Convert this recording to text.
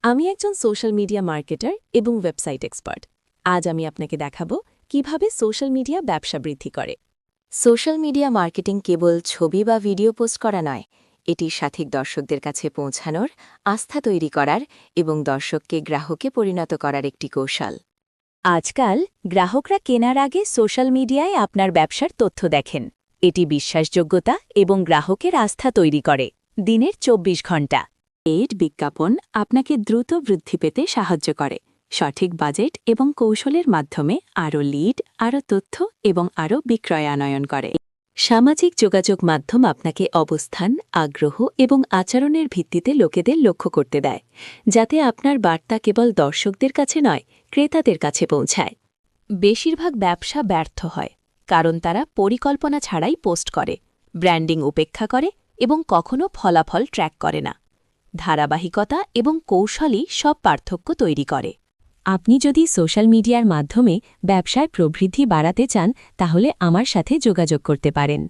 আমি একজন social media marketer এবং ওয়েবসাইট এক্সপার্ট। আজ আমি আপনাকে দেখাবো কিভাবে সোশ্যাল মিডিয়া ব্যবসা বৃদ্ধি করে। সোশ্যাল মিডিয়া মার্কেটিং কেবল ছবি বা ভিডিও পোস্ট করা নয়, এটি সঠিক দর্শকদের কাছে পৌঁছানোর, আস্থা তৈরি করার এবং দর্শককে গ্রাহকে পরিণত করার একটি কৌশল। আজকাল গ্রাহকরা কেনার আগে সোশ্যাল মিডিয়ায় আপনার ব্যবসার তথ্য দেখেন। এটি বিশ্বাসযোগ্যতা এবং গ্রাহকের আস্থা তৈরি করে। দিনের ২৪ ঘণ্টা পেইড বিজ্ঞাপন আপনাকে দ্রুত বৃদ্ধি পেতে সাহায্য করে। সঠিক বাজেট এবং কৌশলের মাধ্যমে আরও লিড, আরও তথ্য এবং আরও বিক্রয় আনয়ন করে। সামাজিক যোগাযোগ মাধ্যম আপনাকে অবস্থান, আগ্রহ এবং আচরণের ভিত্তিতে লোকেদের লক্ষ্য করতে দেয়, যাতে আপনার বার্তা কেবল দর্শকদের কাছে নয়, ক্রেতাদের কাছে পৌঁছায়। বেশিরভাগ ব্যবসা ব্যর্থ হয় কারণ তারা পরিকল্পনা ছাড়াই পোস্ট করে, ব্র্যান্ডিং উপেক্ষা করে এবং কখনো ফলাফল ট্র্যাক করে না। ধারাবাহিকতা এবং কৌশলই সব পার্থক্য তৈরি করে। আপনি যদি সোশ্যাল মিডিয়ার মাধ্যমে ব্যবসায় প্রবৃদ্ধি বাড়াতে চান, তাহলে আমার সাথে যোগাযোগ করতে পারেন।